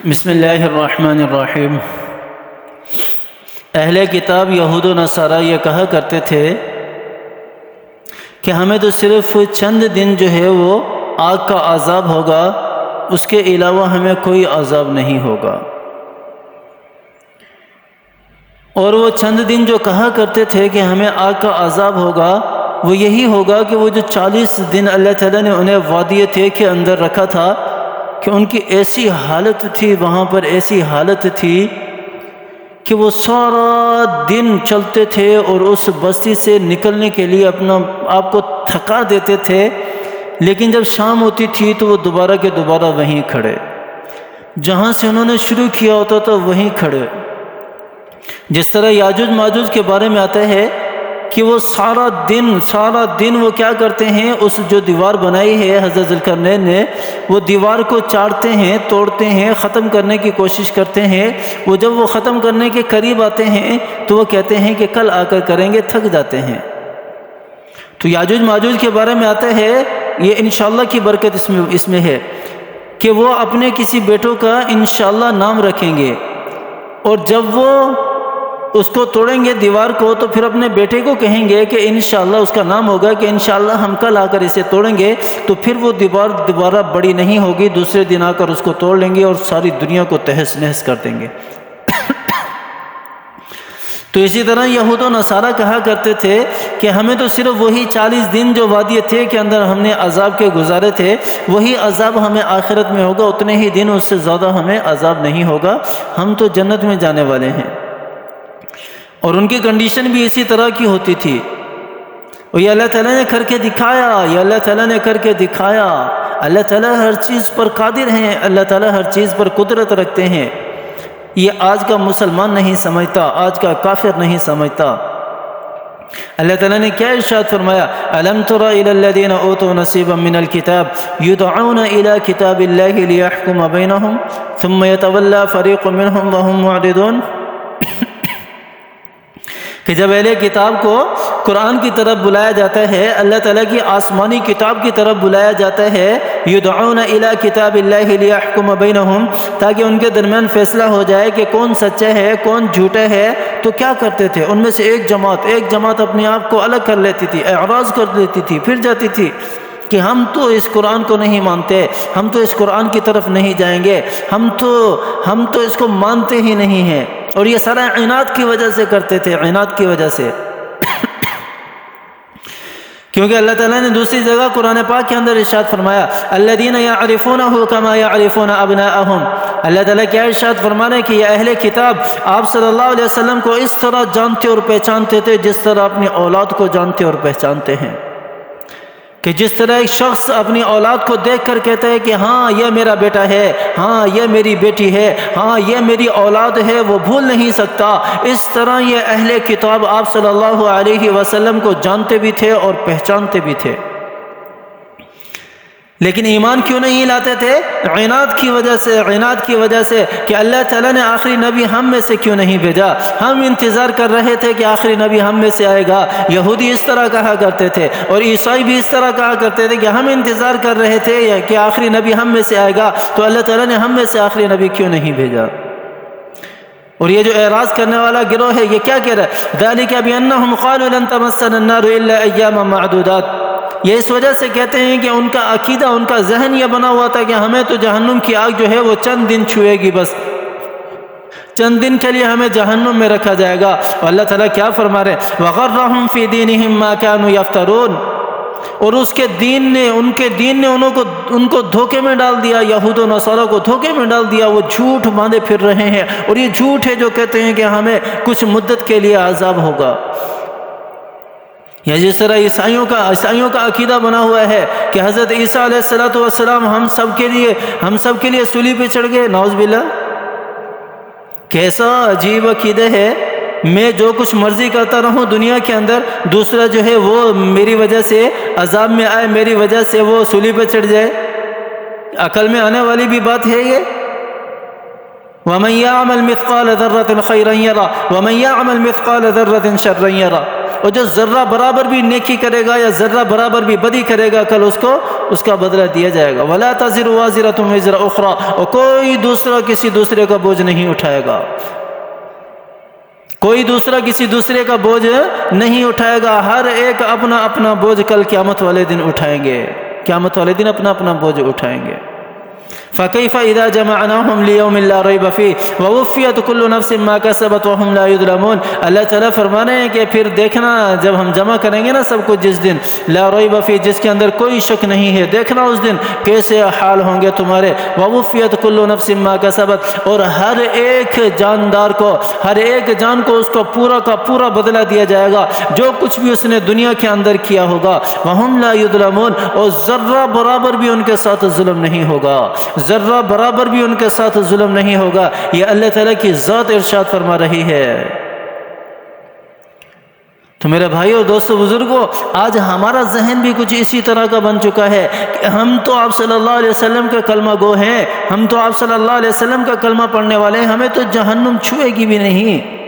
بسم اللہ الرحمن الرحیم۔ اہل کتاب یہود و نصارہ یہ کہا کرتے تھے کہ ہمیں تو صرف چند دن جو ہے وہ آگ کا عذاب ہوگا، اس کے علاوہ ہمیں کوئی عذاب نہیں ہوگا۔ اور وہ چند دن جو کہا کرتے تھے کہ ہمیں آگ کا عذاب ہوگا، وہ یہی ہوگا کہ وہ جو 40 دن اللہ تعالیٰ نے انہیں وادی طے کے اندر رکھا تھا کہ ان کی ایسی حالت تھی، وہاں پر ایسی حالت تھی کہ وہ سارا دن چلتے تھے اور اس بستی سے نکلنے کے لیے اپنا آپ کو تھکا دیتے تھے، لیکن جب شام ہوتی تھی تو وہ دوبارہ کے دوبارہ وہیں کھڑے، جہاں سے انہوں نے شروع کیا ہوتا تھا وہیں کھڑے۔ جس طرح یاجوج ماجوج کے بارے میں آتا ہے کہ وہ سارا دن وہ کیا کرتے ہیں، اس جو دیوار بنائی ہے حضرت ذوالقرنین نے، وہ دیوار کو چاڑتے ہیں، توڑتے ہیں، ختم کرنے کی کوشش کرتے ہیں۔ وہ جب وہ ختم کرنے کے قریب آتے ہیں تو وہ کہتے ہیں کہ کل آ کر کریں گے، تھک جاتے ہیں۔ تو یاجوج ماجوج کے بارے میں آتا ہے، یہ انشاءاللہ کی برکت اس میں ہے کہ وہ اپنے کسی بیٹوں کا انشاءاللہ نام رکھیں گے، اور جب وہ اس کو توڑیں گے دیوار کو تو پھر اپنے بیٹے کو کہیں گے کہ انشاءاللہ اس کا نام ہوگا کہ انشاءاللہ ہم کل آ کر اسے توڑیں گے، تو پھر وہ دیوار دوبارہ بڑی نہیں ہوگی، دوسرے دن آ کر اس کو توڑ لیں گے اور ساری دنیا کو تہس نہس کر دیں گے۔ تو اسی طرح یہود و نصارہ کہا کرتے تھے کہ ہمیں تو صرف وہی 40 دن جو وادی طے کے اندر ہم نے عذاب کے گزارے تھے، وہی عذاب ہمیں آخرت میں ہوگا، اتنے ہی دن، اس سے زیادہ ہمیں عذاب نہیں ہوگا، ہم تو جنت میں جانے والے ہیں۔ اور ان کی کنڈیشن بھی اسی طرح کی ہوتی تھی، اور یہ اللہ تعالیٰ نے کر کے دکھایا، اللہ تعالیٰ ہر چیز پر قادر ہیں، اللہ تعالیٰ ہر چیز پر قدرت رکھتے ہیں۔ یہ آج کا مسلمان نہیں سمجھتا، آج کا کافر نہیں سمجھتا۔ اللہ تعالیٰ نے کیا ارشاد فرمایا، أَلَمْ تَرَ إِلَى الَّذِينَ أُوتُوا نَصِيبًا مِنَ الْكِتَابِ يُدْعَوْنَ إِلَى كِتَابِ اللَّهِ لِيَحْكُمَ بَيْنَهُمْ ثُمَّ يَتَوَلَّى فَرِيقٌ مِّنْهُمْ وَهُمْ مُعْرِضُونَ کہ جب اہل کتاب کو قرآن کی طرف بلایا جاتا ہے، اللہ تعالیٰ کی آسمانی کتاب کی طرف بلایا جاتا ہے، یدعون الی کتاب اللہ لیحکم بینہم، تاکہ ان کے درمیان فیصلہ ہو جائے کہ کون سچا ہے کون جھوٹا ہے، تو کیا کرتے تھے، ان میں سے ایک جماعت اپنے آپ کو الگ کر لیتی تھی، اعراض کر لیتی تھی، پھر جاتی تھی کہ ہم تو اس قرآن کو نہیں مانتے، ہم تو اس قرآن کی طرف نہیں جائیں گے، ہم تو اس کو مانتے ہی نہیں ہیں۔ اور یہ سارا عناد کی وجہ سے کرتے تھے، عناد کی وجہ سے۔ کیونکہ اللہ تعالیٰ نے دوسری جگہ قرآن پاک کے اندر ارشاد فرمایا، الذین یعرفونہ کما یعرفون ابناءہم، اللہ تعالیٰ کیا ارشاد فرمانے کہ یہ اہل کتاب آپ صلی اللہ علیہ وسلم کو اس طرح جانتے اور پہچانتے تھے جس طرح اپنی اولاد کو جانتے اور پہچانتے ہیں، کہ جس طرح ایک شخص اپنی اولاد کو دیکھ کر کہتا ہے کہ ہاں یہ میرا بیٹا ہے، ہاں یہ میری بیٹی ہے، ہاں یہ میری اولاد ہے، وہ بھول نہیں سکتا، اس طرح یہ اہل کتاب آپ صلی اللہ علیہ وسلم کو جانتے بھی تھے اور پہچانتے بھی تھے۔ لیکن ایمان کیوں نہیں لاتے تھے؟ عناد کی وجہ سے کہ اللہ تعالیٰ نے آخری نبی ہم میں سے کیوں نہیں بھیجا، ہم انتظار کر رہے تھے کہ آخری نبی ہم میں سے آئے گا۔ یہودی اس طرح کہا کرتے تھے اور عیسائی بھی اس طرح کہا کرتے تھے کہ ہم انتظار کر رہے تھے کہ آخری نبی ہم میں سے آئے گا، تو اللہ تعالیٰ نے ہم میں سے آخری نبی کیوں نہیں بھیجا؟ اور یہ جو اعراض کرنے والا گروہ ہے، یہ کیا کہہ رہا ہے، ذَلِكَ بِأَنَّهُمْ قَالُوا لَن تَمَسَّنَا النَّارُ إِلَّا أَيَّامًا مَّعْدُودَاتٍ، یہ اس وجہ سے کہتے ہیں کہ ان کا عقیدہ، ان کا ذہن یہ بنا ہوا تھا کہ ہمیں تو جہنم کی آگ جو ہے وہ چند دن چھوئے گی، بس چند دن کے لیے ہمیں جہنم میں رکھا جائے گا۔ اور اللہ تعالیٰ کیا فرما رہے ہیں، وَغَرَّهُمْ فِي دِينِهِمْ مَا كَانُوا يَفْتَرُونَ، اور ان کے دین نے ان کو دھوکے میں ڈال دیا، یہود و نصارہ کو دھوکے میں ڈال دیا، وہ جھوٹ باندھے پھر رہے ہیں، اور یہ جھوٹ ہے جو کہتے ہیں کہ ہمیں کچھ مدت کے لیے عذاب ہوگا۔ یا جس طرح عیسائیوں کا عقیدہ بنا ہوا ہے کہ حضرت عیسیٰ علیہ السلام ہم سب کے لیے صلیب پہ چڑھ گئے، نعوذ باللہ۔ کیسا عجیب عقیدہ ہے، میں جو کچھ مرضی کرتا رہوں دنیا کے اندر، دوسرا جو ہے وہ میری وجہ سے عذاب میں آئے، میری وجہ سے وہ صلیب پہ چڑھ جائے، عقل میں آنے والی بھی بات ہے یہ؟ وَمَن يَعْمَلْ مِثْقَالَ ذَرَّةٍ خَيْرًا يَرَهُ وَمَن يَعْمَلْ مِثْقَالَ ذَرَّةٍ شَرًّا يَرَهُ، اور جو ذرہ برابر بھی نیکی کرے گا یا ذرہ برابر بھی بدی کرے گا کل اس کا بدلہ دیا جائے گا۔ وَلَا تَزِرُ وَازِرَةٌ وِزْرَ أُخْرَى، اور کوئی دوسرا کسی دوسرے کا بوجھ نہیں اٹھائے گا، کوئی دوسرا کسی دوسرے کا بوجھ نہیں اٹھائے گا، ہر ایک اپنا اپنا بوجھ کل قیامت والے دن اٹھائیں گے، قیامت والے دن اپنا اپنا بوجھ اٹھائیں گے۔ فَكَيْفَ إِذَا جَمَعْنَاهُمْ لِيَوْمٍ لَا رَيْبَ فِيهِ وَوُفِّيَتْ كُلُّ نَفْسٍ مَا كَسَبَتْ وَهُمْ لَا يُظْلَمُونَ۔ اللہ تعالیٰ فرما رہے ہیں کہ پھر دیکھنا جب ہم جمع کریں گے نا سب کچھ، جس دن لا ریب فیہ، جس کے اندر کوئی شک نہیں ہے، دیکھنا اس دن کیسے حال ہوں گے تمہارے۔ وَوُفِّيَتْ كُلُّ نَفْسٍ مَا كَسَبَتْ، اور ہر ایک جاندار کو، ہر ایک جان کو اس کو پورا کا پورا بدلہ دیا جائے گا جو کچھ بھی اس نے دنیا کے اندر کیا ہوگا۔ وَهُمْ لَا يُظْلَمُونَ، اور ذرہ برابر بھی ان کے ساتھ ظلم نہیں ہوگا، ذرہ برابر بھی ان کے ساتھ ظلم نہیں ہوگا۔ یہ اللہ تعالیٰ کی ذات ارشاد فرما رہی ہے۔ تو میرے بھائیو اور دوستو بزرگوں، آج ہمارا ذہن بھی کچھ اسی طرح کا بن چکا ہے کہ ہم تو آپ صلی اللہ علیہ وسلم کے کلمہ گو ہیں، ہم تو آپ صلی اللہ علیہ وسلم کا کلمہ پڑھنے والے ہیں، ہمیں تو جہنم چھوئے گی بھی نہیں،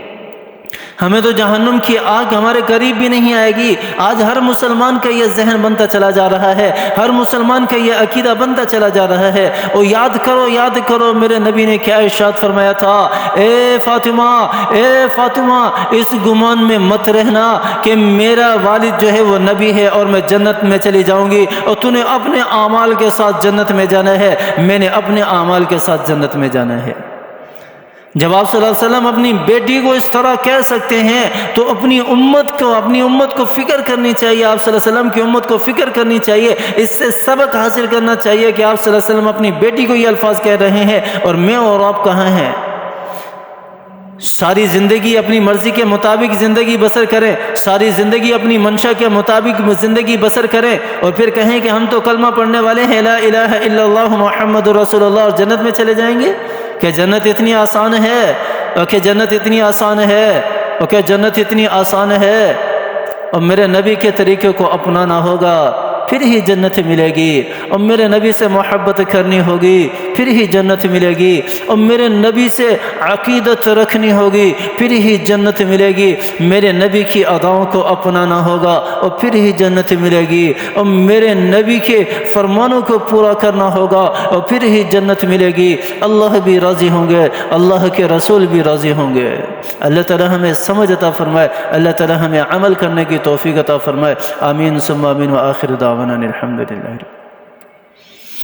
ہمیں تو جہنم کی آگ ہمارے قریب بھی نہیں آئے گی۔ آج ہر مسلمان کا یہ ذہن بنتا چلا جا رہا ہے، ہر مسلمان کا یہ عقیدہ بنتا چلا جا رہا ہے۔ اور یاد کرو میرے نبی نے کیا ارشاد فرمایا تھا، اے فاطمہ اس گمان میں مت رہنا کہ میرا والد جو ہے وہ نبی ہے اور میں جنت میں چلی جاؤں گی، اور تو نے اپنے اعمال کے ساتھ جنت میں جانا ہے، میں نے اپنے اعمال کے ساتھ جنت میں جانا ہے۔ جب آپ صلی اللہ علیہ وسلم اپنی بیٹی کو اس طرح کہہ سکتے ہیں تو اپنی امت کو فکر کرنی چاہیے، آپ صلی اللہ علیہ وسلم کی امت کو فکر کرنی چاہیے، اس سے سبق حاصل کرنا چاہیے کہ آپ صلی اللہ علیہ وسلم اپنی بیٹی کو یہ الفاظ کہہ رہے ہیں اور میں اور آپ کہاں ہیں۔ ساری زندگی اپنی مرضی کے مطابق زندگی بسر کریں، ساری زندگی اپنی منشا کے مطابق زندگی بسر کریں، اور پھر کہیں کہ ہم تو کلمہ پڑھنے والے ہیں، لا الہ الا اللہ محمد رسول اللہ، اور جنت میں چلے جائیں گے۔ کہ جنت اتنی آسان ہے، کہ جنت اتنی آسان ہے، کہ جنت اتنی آسان ہے، اور میرے نبی کے طریقے کو اپنانا ہوگا پھر ہی جنت ملے گی، اور میرے نبی سے محبت کرنی ہوگی پھر ہی جنت ملے گی، اور میرے نبی سے عقیدت رکھنی ہوگی پھر ہی جنت ملے گی، میرے نبی کی اداؤں کو اپنانا ہوگا اور پھر ہی جنت ملے گی، اور میرے نبی کے فرمانوں کو پورا کرنا ہوگا اور پھر ہی جنت ملے گی۔ اللہ بھی راضی ہوں گے، اللہ کے رسول بھی راضی ہوں گے۔ اللہ تعالی ہمیں سمجھ عطا فرمائے، اللہ تعالی ہمیں عمل کرنے کی توفیق عطا فرمائے۔ آمین ثم آمین، وآخر دعوانا الحمدللہ۔